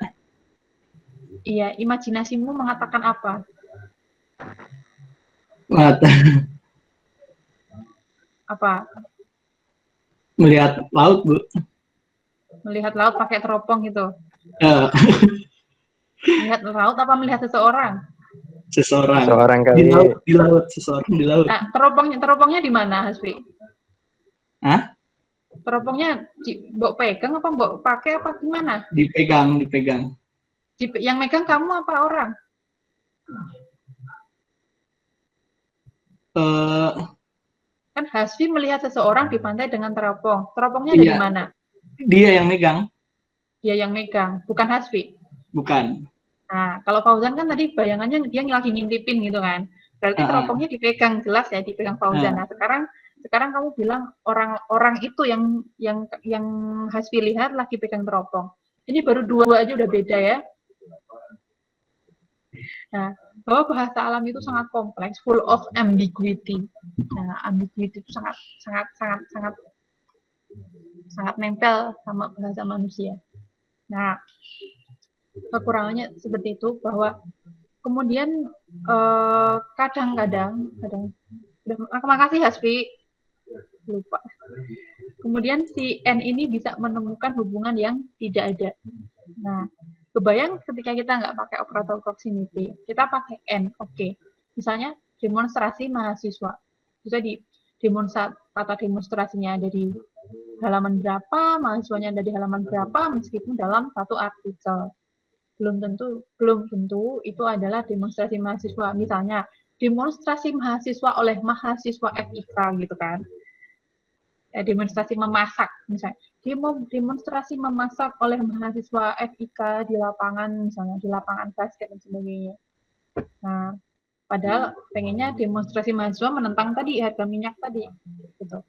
S1: Iya, imajinasimu mengatakan apa? Apa?
S6: Melihat laut, Bu.
S1: Melihat laut pakai teropong gitu. Melihat laut apa melihat seseorang?
S6: Seseorang.
S4: Seorang kali.
S6: Di laut, seseorang di laut.
S1: Nah, teropongnya di mana, Hasfi?
S6: Hah?
S1: Teropongnya mbok pegang apa mbok pakai apa gimana?
S6: Dipegang.
S1: Yang megang kamu apa orang? Kan Hasfi melihat seseorang di pantai dengan teropong. Teropongnya dari mana?
S6: Dia yang megang.
S1: Dia yang megang, bukan Hasfi.
S6: Bukan.
S1: Nah, kalau Fauzan kan tadi bayangannya dia lagi ngintipin gitu kan. Berarti teropongnya dipegang, jelas ya dipegang Fauzan. Nah, sekarang kamu bilang orang itu yang Hasfi lihat lagi pegang teropong. Ini baru dua aja udah beda ya. Nah, bahwa bahasa alam itu sangat kompleks, full of ambiguity. Nah, ambiguity itu sangat nempel sama bahasa manusia. Nah, kekurangannya seperti itu, bahwa kemudian kadang-kadang, makasih Hasfi, lupa. Kemudian si N ini bisa menemukan hubungan yang tidak ada. Nah, kebayang ketika kita nggak pakai operator proximity, kita pakai N, oke. Misalnya demonstrasi mahasiswa, bisa kata demonstrasinya ada di halaman berapa, mahasiswanya ada di halaman berapa, meskipun dalam satu artikel. Belum tentu itu adalah demonstrasi mahasiswa. Misalnya demonstrasi mahasiswa oleh mahasiswa FIK gitu kan. Demonstrasi memasak misalnya. Demonstrasi memasak oleh mahasiswa FIK di lapangan, misalnya di lapangan basket dan sebagainya. Nah, padahal pengennya demonstrasi mahasiswa menentang tadi harga minyak tadi, gitu.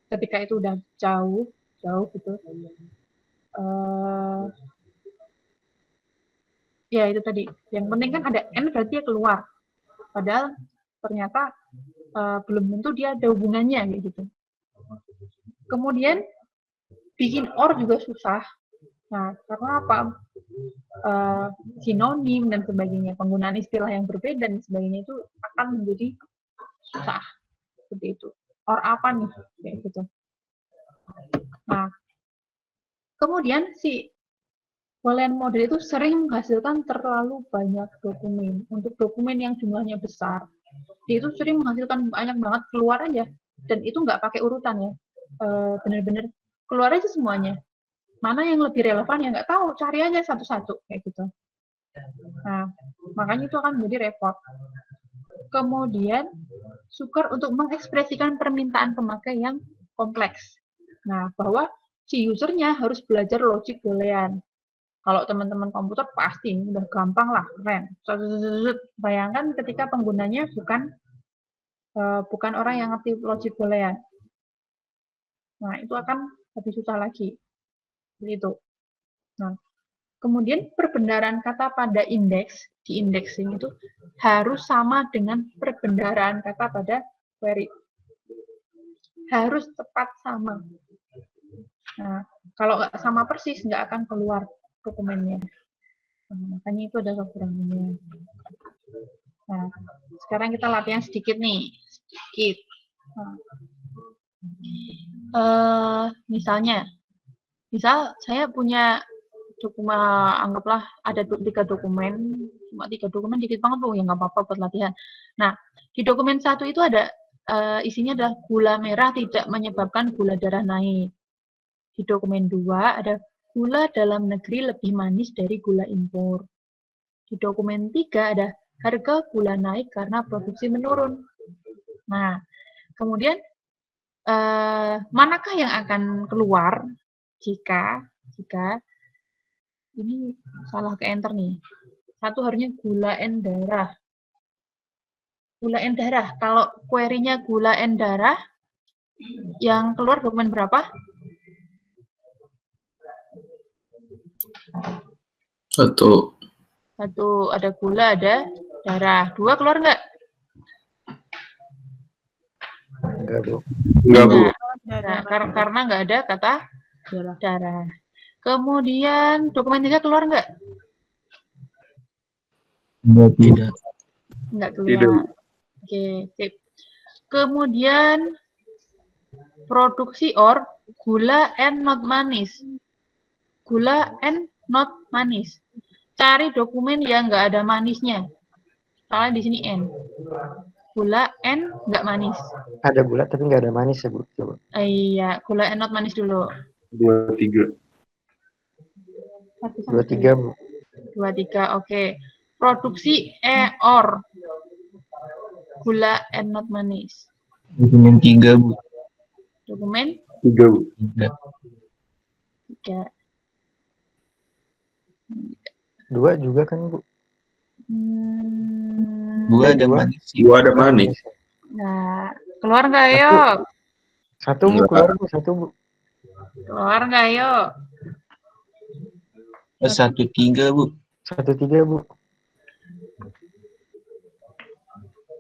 S1: Ketika itu udah jauh gitu. Ya itu tadi. Yang penting kan ada N berarti dia keluar. Padahal ternyata belum tentu dia ada hubungannya gitu. Kemudian bikin OR juga susah. Nah, karena apa? Sinonim dan sebagainya, penggunaan istilah yang berbeda dan sebagainya itu akan menjadi susah. Seperti itu. OR apa nih? Kayak gitu. Nah, kemudian si Boolean model itu sering menghasilkan terlalu banyak dokumen. Untuk dokumen yang jumlahnya besar, dia itu sering menghasilkan banyak banget, keluar aja. Dan itu nggak pakai urutan ya. Bener-bener keluar aja semuanya. Mana yang lebih relevan ya nggak tahu, cari aja satu-satu kayak gitu. Nah, makanya itu akan menjadi repot. Kemudian, sukar untuk mengekspresikan permintaan pemakai yang kompleks. Nah, bahwa si usernya harus belajar logik boolean. Kalau teman-teman komputer pasti udah gampang lah, keren. Bayangkan ketika penggunanya bukan orang yang ngerti logik boolean. Nah, itu akan lebih susah lagi. Begitu. Nah, kemudian perbendaharaan kata pada indeks, di indexing itu harus sama dengan perbendaharaan kata pada query. Harus tepat sama. Nah, kalau nggak sama persis, nggak akan keluar dokumennya. Nah, makanya itu ada kekurangannya. Nah, sekarang kita latihan sedikit nih. Sedikit. Misal saya punya dokumen, anggaplah ada 3 dokumen, cuma 3 dokumen dikit banget Bu, ya nggak apa-apa buat latihan. Nah, di dokumen 1 itu ada isinya adalah gula merah tidak menyebabkan gula darah naik. Di dokumen 2 ada gula dalam negeri lebih manis dari gula impor. Di dokumen 3 ada harga gula naik karena produksi menurun. Nah, kemudian manakah yang akan keluar jika ini salah ke enter nih. Satu harusnya gula N darah. Gula N darah. Kalau query-nya gula N darah, yang keluar dokumen berapa?
S5: 1.
S1: Ada gula, ada darah. 2 keluar nggak?
S4: Enggak, Bu.
S3: Enggak, Bu.
S1: Nah, karena nggak ada kata darah. Kemudian dokumen 3 keluar nggak?
S6: Tidak.
S1: Nggak keluar.
S3: Tidak.
S1: Oke, sip. Kemudian produksi or gula N not manis. Gula N not manis. Cari dokumen yang nggak ada manisnya. Soalnya di sini N. Gula N nggak manis.
S4: Ada gula tapi nggak ada manis ya, Bu. Coba.
S1: Iya, gula N not manis dulu.
S3: 2, 3.
S4: 23, Bu.
S1: 23, oke. Produksi or gula N not manis.
S6: Dokumen 3, Bu.
S1: Dokumen
S3: 3, Bu.
S1: 3.
S4: 2 juga kan, Bu?
S6: 2 ada manis.
S5: 2 ada manis.
S1: Nah, keluar nggak yuk?
S4: 1, Bu. Keluar, Bu. 1, Bu.
S1: Keluar nggak yuk?
S6: 1-3, Bu.
S4: 1-3, Bu.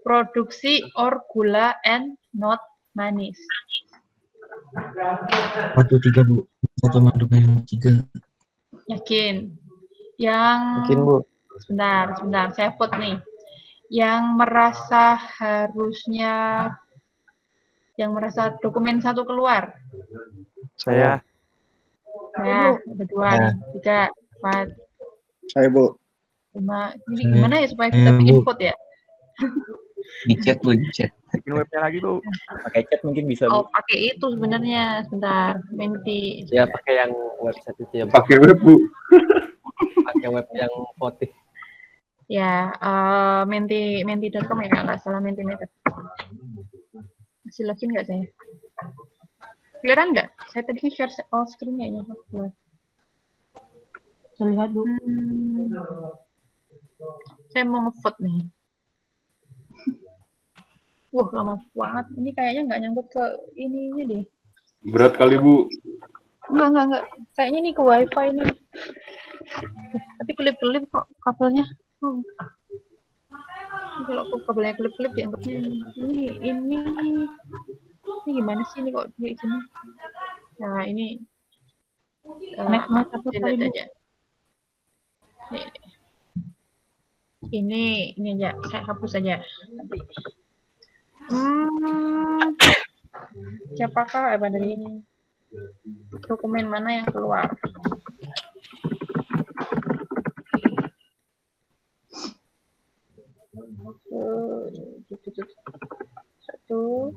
S1: Produksi or gula and not manis.
S6: 1-3, Bu. 1 dokumen 3.
S1: Yakin? Yang
S4: Mungkin, Bu.
S1: sebentar, saya vote nih. Yang merasa dokumen 1 keluar.
S4: Saya.
S1: Nah, ada 2, 3, 4,
S5: Saya, Bu.
S1: 5. Ini gimana ya supaya kita bikin vote ya?
S6: Di chat, Bu. Di chat.
S7: Bikin webnya lagi, Bu. Pakai chat mungkin bisa,
S1: Oh,
S7: Bu.
S1: pakai itu sebenarnya. Sebentar, Menti.
S7: Ya, pakai yang website itu ya, Bu.
S3: Pakai web, Bu.
S7: Pakai web yang putih.
S1: Ya, menti.com ya, nggak salah Mentimeter. Masih login nggak saya? Kelihatan nggak? Saya tadi share all screen kayaknya. Saya lihat dulu. Saya mau nge-vote nih. Wah, lama banget. Ini kayaknya nggak nyangkut ke ininya deh.
S3: Berat kali, Bu.
S1: Enggak. Kayaknya ini ke wifi nih. Tapi kelip-kelip kok kabelnya. Kalau kabelnya kelip-kelip dianggapnya ini gimana sih ini kok di sini? Nah, ini delete aja. Ini aja, saya hapus aja. Siapakah dari ini? Dokumen mana yang keluar? Satu.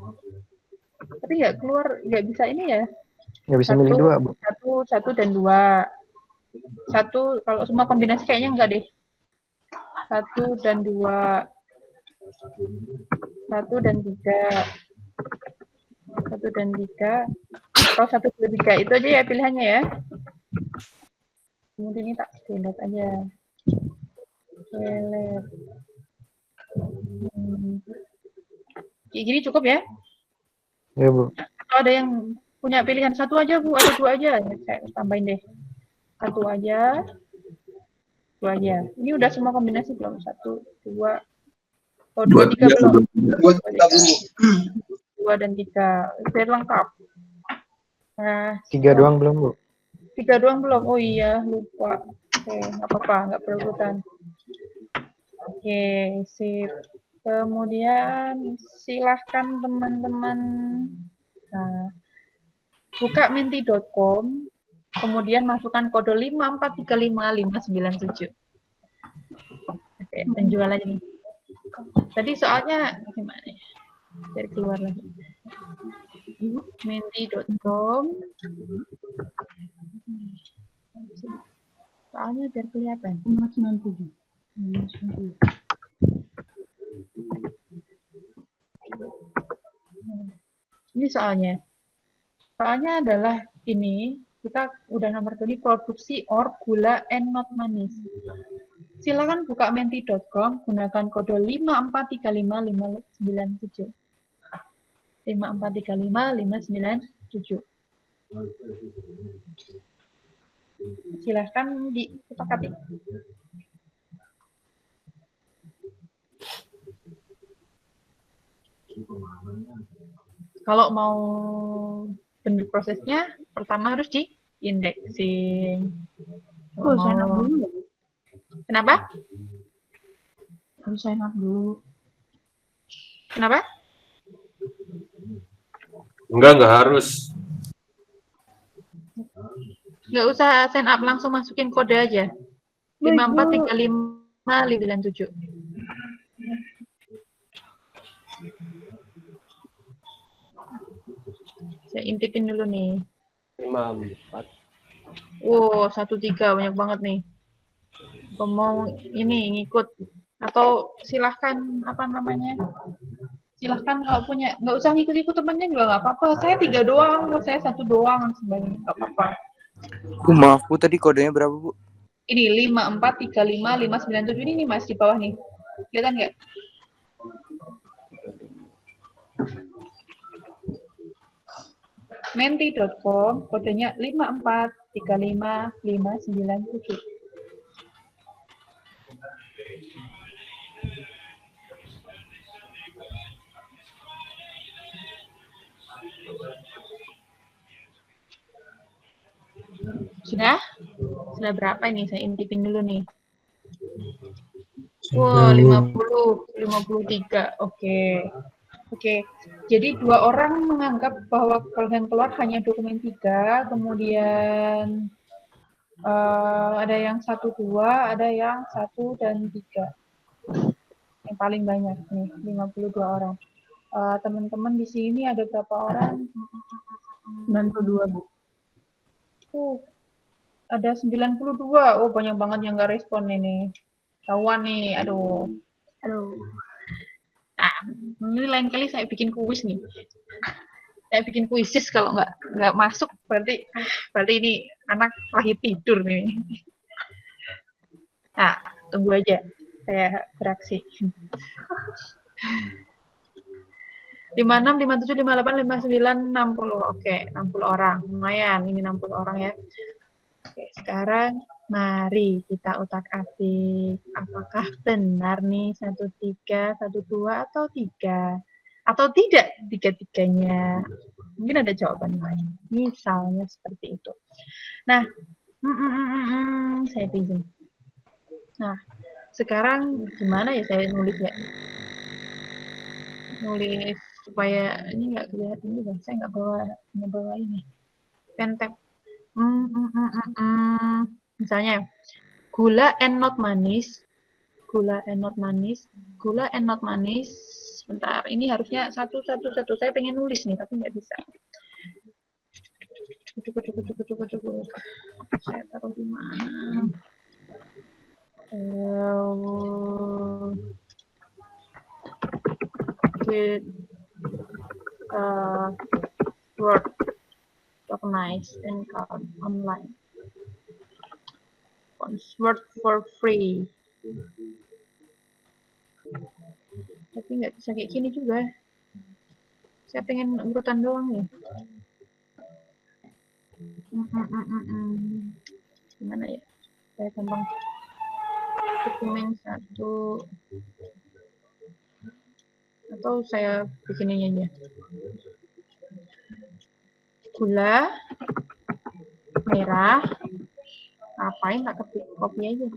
S1: Tapi nggak keluar, nggak bisa ini ya.
S4: Nggak bisa milih dua, Bu.
S1: Satu dan dua. Satu, kalau semua kombinasi kayaknya enggak deh. Satu dan dua. Satu dan tiga. Satu dan tiga. Atau satu, dua, tiga. Itu aja ya pilihannya ya. Kemudian ini tak delete aja. Delete. Kayak gini cukup ya?
S4: Ya, Bu.
S1: Atau ada yang punya pilihan satu aja, Bu, atau dua aja? Saya tambahin deh. Satu aja. Dua aja. Ini udah semua kombinasi belum? Satu, dua. Oh, dua, tiga belum? Dua dan tiga. Biar lengkap. Nah,
S4: Tiga doang belum, Bu?
S1: tiga doang belum? Oh iya, lupa. Oke, nggak apa-apa, nggak berebutan. Oke, sip. Kemudian silahkan teman-teman buka menti.com, kemudian masukkan kode 5435597. Oke, penjual aja nih. Tadi soalnya gimana ya? Dari keluar lagi. Menti.com. Soalnya biar kelihatan. 597. Ini soalnya. Soalnya adalah ini, kita udah nomor tadi produksi or gula and not manis. Silakan buka menti.com, gunakan kode 5435597. 5435597. Silahkan disepakati. Kalau mau benar prosesnya, pertama harus di indexing. Sign up dulu. Kenapa? Harus sign up dulu. Kenapa?
S3: Enggak harus.
S1: Nggak usah sign up, langsung masukin kode aja. 5435597. Saya intipin dulu nih.
S7: 54.
S1: Wow, 13 banyak banget nih. Mau ini ngikut atau silahkan apa namanya? Silahkan kalau punya, nggak usah ngikut-ikut temennya juga nggak apa-apa. Saya 3 doang, saya 1 doang sebenarnya nggak apa-apa.
S8: Maaf Bu, tadi kodenya berapa Bu?
S1: Ini 5435597 ini nih Mas di bawah nih. Kelihatan nggak? Menti.com, kodenya 5435597. Sudah? Sudah berapa ini? Saya intipin dulu nih. Wow, 53. Oke. Oke, jadi 2 orang menganggap bahwa yang keluar hanya dokumen 3, kemudian ada yang 1, 2, ada yang 1 dan 3. Yang paling banyak nih, 52 orang. Teman-teman di sini ada berapa orang? 92, Bu. Ada 92. Oh, banyak banget yang nggak respon ini. Tahuan nih, aduh. Nah, ini lain kali saya bikin kuis nih. Saya bikin kuisis kalau nggak masuk berarti ini anak lagi tidur nih. Nah, tunggu aja saya beraksi. 56, 57, 58, 59, 60. Oke, 60 orang. Lumayan, ini 60 orang ya. Oke, sekarang mari kita utak-atik. Apakah benar nih 13, 12, atau 3? Atau tidak 3-3-nya? Mungkin ada jawaban lain. Misalnya seperti itu. Nah, saya pinjam. Nah, sekarang gimana ya saya nulis ya? Nulis supaya ini nggak kelihatan juga. Saya nggak bawa ini. Pentek. Misalnya gula and not manis Sebentar, ini harusnya satu. Saya pengen nulis nih, tapi nggak bisa. Cukup. Saya taruh di mana? Word tokenized and count online. Word for free. Tapi nggak bisa kayak gini juga. Saya pengen urutan doang nih. Gimana ya? Saya gampang. Dokumen 1. Atau saya bikin ini aja. Gula merah. Ngapain tak ketik copy aja.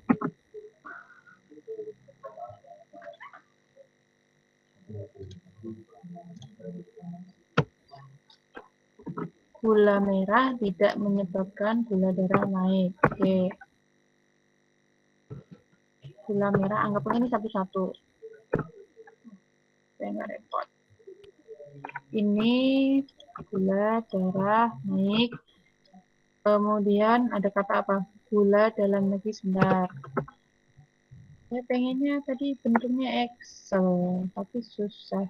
S1: Gula merah tidak menyebabkan gula darah naik. Oke. Gula merah, anggaplah ini satu-satu. Saya nggak repot. Ini gula darah naik. Kemudian ada kata apa? Gula dalam negeri sebentar. Saya pengennya tadi bentuknya Excel, tapi susah.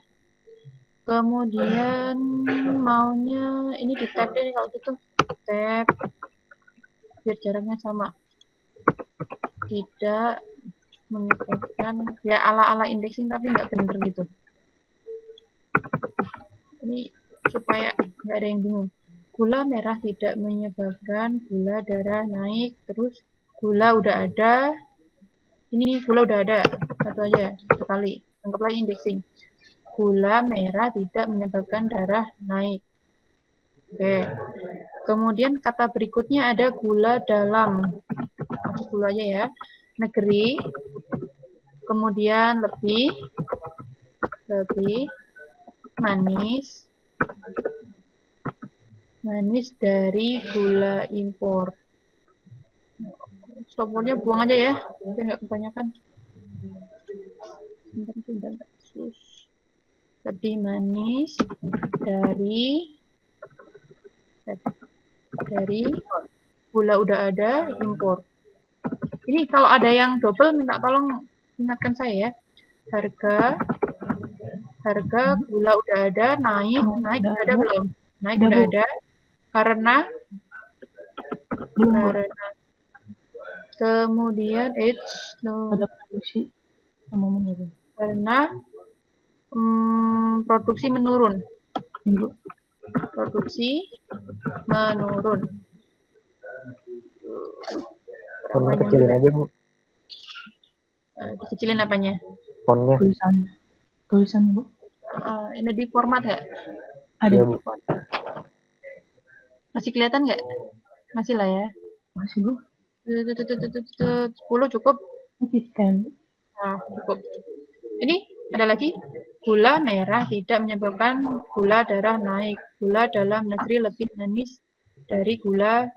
S1: Kemudian maunya ini di tab deh kalau gitu. Tab biar jaraknya sama. Tidak menyebabkan ya ala-ala indexing tapi nggak bener gitu. Ini supaya nggak ada yang bingung. Gula merah tidak menyebabkan gula darah naik. Terus gula udah ada. Ini gula udah ada. Satu aja sekali. Anggaplah indexing. Gula merah tidak menyebabkan darah naik. Oke. Kemudian kata berikutnya ada gula dalam. Masuk dulu aja ya. Negeri. Kemudian lebih manis dari gula impor. Stopwordnya buang aja ya, biar nggak kebanyakan. Lebih manis dari gula udah ada impor. Ini kalau ada yang double minta tolong ingatkan saya ya. Harga gula udah ada, naik udah ada belum? Naik udah ada karena kemudian karena produksi menurun.
S4: Fontnya kecilin aja, Bu.
S1: Kecilin apanya?
S4: Fontnya.
S9: Tulisan, Bu.
S1: Ini di format ya?
S9: Ada.
S4: Ya, Bu.
S1: Masih kelihatan nggak? Masih lah ya.
S9: Masih, Bu.
S1: 10 cukup?
S9: Kan.
S1: Nah, cukup. Ini ada lagi. Gula merah tidak menyebabkan gula darah naik. Gula dalam negeri lebih manis dari gula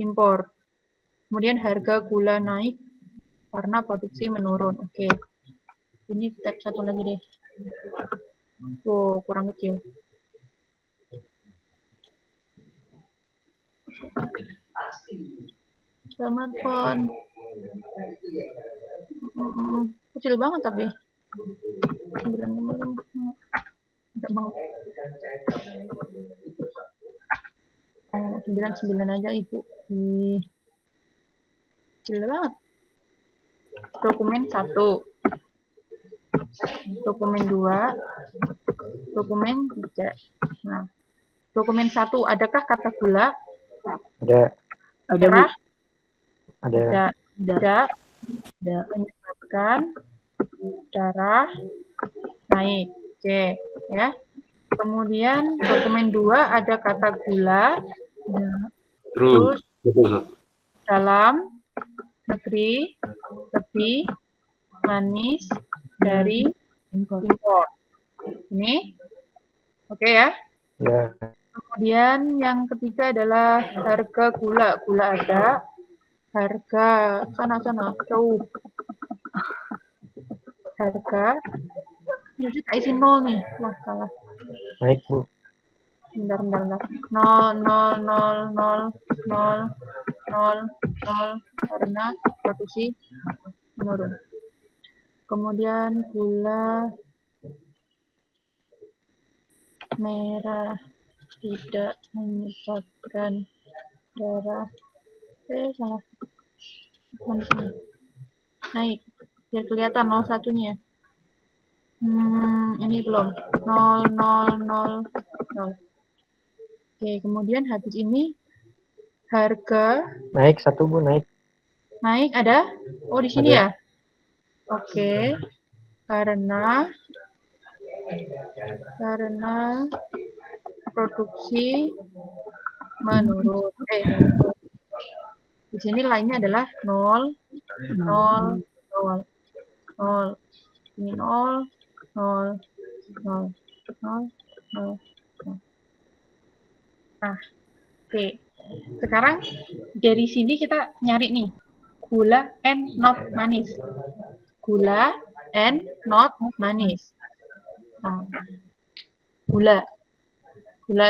S1: impor. Kemudian harga gula naik karena produksi menurun. Oke. Ini tab satu lagi deh. Oh, kurang kecil. Smartphone. Kecil banget tapi. 9 aja Ibu. Kecil banget. Dokumen 1. Dokumen 2. Dokumen 3. Nah, dokumen 1 adakah kata gula?
S4: Ada.
S1: Merah?
S4: Ada.
S1: Tidak. Menyebabkan darah naik. Oke, ya. Kemudian dokumen 2 ada kata gula. Terus dalam negeri lebih manis dari impor. Ini oke ya.
S4: Ya.
S1: Kemudian yang ketiga adalah harga gula. Gula ada. Harga sana jauh. Harga Jadi tak isi 0 nih. Wah, salah.
S4: Naik, Bu.
S1: Bentar. 0, 0, 0, 0, 0, 0, 0, karena produksi menurun. Kemudian gula merah tidak menyebabkan darah. Salah. Naik. Biar kelihatan 01-nya. Ini belum. 0, 0, 0, 0. Oke, kemudian habis ini harga
S4: Naik 1, Bu, naik.
S1: naik ada? Oh, di sini
S4: Ada.
S1: ya? Oke. Karena produksi menurun. Di sini lainnya adalah 0, 0, 0, 0. Ini 0, 0, 0, 0, 0. Nah, oke. Sekarang dari sini kita nyari nih gula and not manis. Gula and not manis. Nah, gula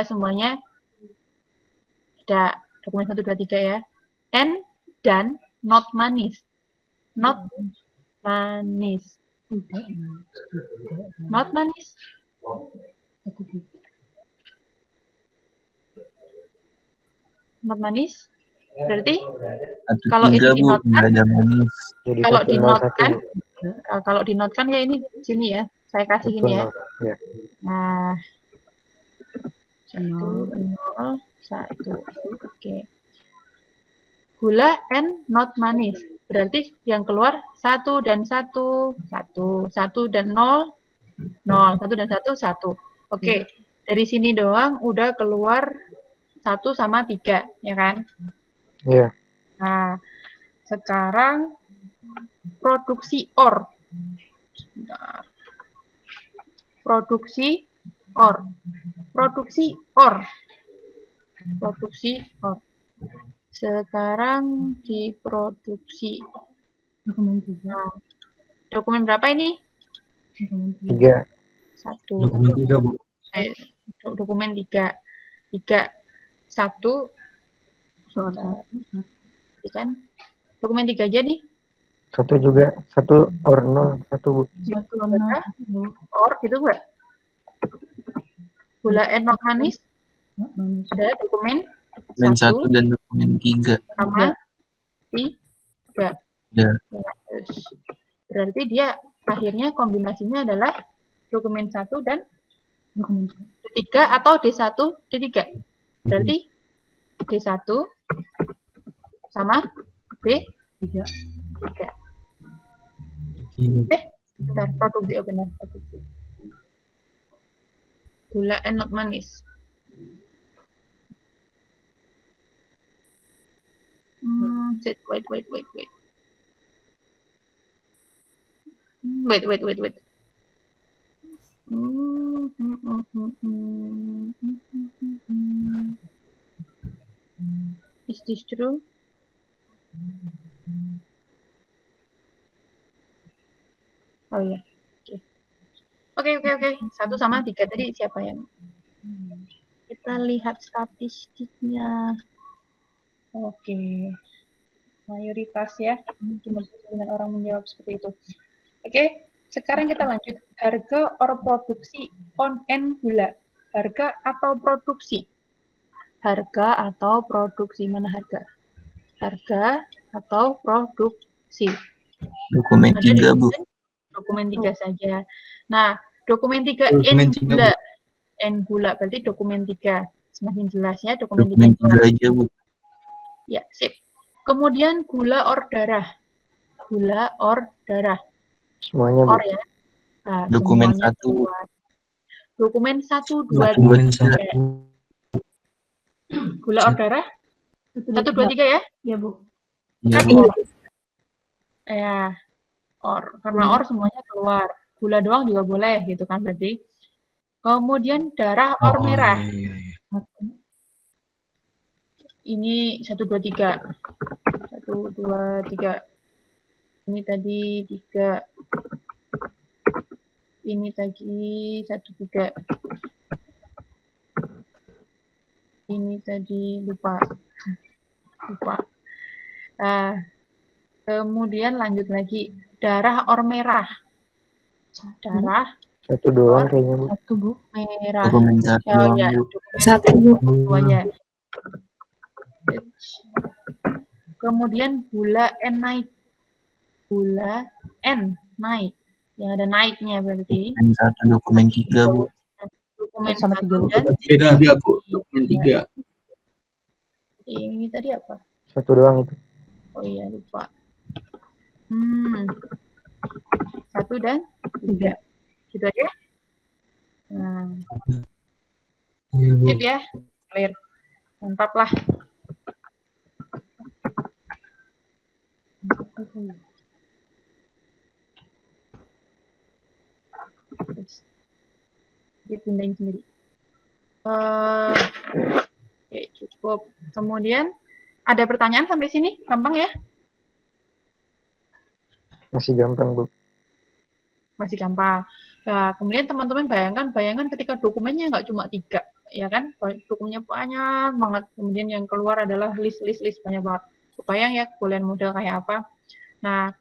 S1: semuanya ada dokumen 1, 2, 3 ya. And dan not manis. Not manis. Not manis. Not manis. Berarti kalau ini dinotkan,
S4: Jadi
S1: kalau
S4: 101,
S1: dinotkan,
S4: Bu.
S1: kalau dinotkan ya ini sini ya. Saya kasih ini ya.
S4: Ya.
S1: Nah, 0, 1. Oke. Gula and not manis. Berarti yang keluar 1 dan 1, 1, 1 dan 0, 0, 1 dan 1, 1. Oke, dari sini doang udah keluar 1 sama 3, ya kan?
S4: Iya.
S1: Nah, sekarang produksi OR. Bentar. Produksi OR. Sekarang diproduksi. Nah, dokumen berapa ini?
S4: 3.
S1: 1.
S6: Dokumen 3, Bu.
S1: Dokumen 3. 3. 1. Kan? Dokumen 3 aja nih.
S4: 1 juga. 1 or 0. 1, Bu.
S1: OR gitu enggak? Gula and not manis. Ada dokumen
S6: Dokumen 1 dan dokumen 3.
S1: sama 3.
S6: Ya.
S1: Berarti dia akhirnya kombinasinya adalah dokumen 1 dan dokumen 3 atau D1, D3. Berarti D1 sama D3. Bentar, produksi, benar. Produksi. Gula and not manis. Wait. Wait. Is this true? Oh ya. Oke. 1 sama 3 tadi siapa yang? Kita lihat statistiknya. Oke. Mayoritas ya. Cuma dengan orang menjawab seperti itu. Oke. Sekarang kita lanjut. Harga or produksi on and gula. Harga atau produksi? Harga atau produksi? Mana harga? Harga atau produksi?
S6: Dokumen 3, Bu.
S1: Dokumen 3 saja. Nah, dokumen 3
S6: Dokumen
S1: and
S6: 3,
S1: gula.
S6: Bu.
S1: And gula berarti dokumen 3. Semakin jelas ya dokumen 3.
S6: Dokumen 3 aja, Bu.
S1: Ya, sip. Kemudian gula or darah. Gula or darah.
S4: Semuanya, Bu.
S1: Or ya. Nah,
S6: Dokumen
S1: semuanya
S6: 1.
S1: keluar. Dokumen 1, 2,
S6: Dokumen
S1: 3.
S6: 1.
S1: Gula or darah? 1, 2, 3 ya?
S9: Ya, Bu.
S6: Ya,
S1: Kan
S6: Bu.
S1: or. Ya, or. Karena or semuanya keluar. Gula doang juga boleh gitu kan berarti. Kemudian darah or merah.
S6: Iya.
S1: Ini 1, 2, 3. 1, 2, 3. Ini tadi 3. Ini tadi 13. Ini tadi lupa. Nah, kemudian lanjut lagi. Darah or merah. Darah
S4: Satu doang kayaknya, Bu.
S9: Satu, Bu.
S1: merah.
S6: Dokumen satu
S1: Oh
S6: doang,
S1: ya,
S6: Bu.
S1: satu semuanya. Kemudian gula N naik. Gula N naik. Yang ada naiknya berarti.
S6: Dokumen 1, dokumen 3, Bu.
S1: Dokumen
S9: Sama
S1: 1
S9: 3, Bu.
S1: dan
S3: Beda dia, Bu. Dokumen 3.
S1: ini tadi apa?
S4: Satu doang itu.
S1: Oh iya, lupa. 1 dan 3. Gitu aja. Nah,
S3: Iya, Bu.
S1: sip ya. Clear. Mantap lah. Dia pindahin sendiri. Oke, cukup. Kemudian, ada pertanyaan sampai sini? Gampang ya?
S4: Masih gampang, Bu.
S1: Masih gampang. Nah, kemudian teman-teman bayangkan ketika dokumennya nggak cuma 3, ya kan? Dokumennya banyak banget. Kemudian yang keluar adalah list banyak banget. Kebayang ya, kuliah model kayak apa? Nah,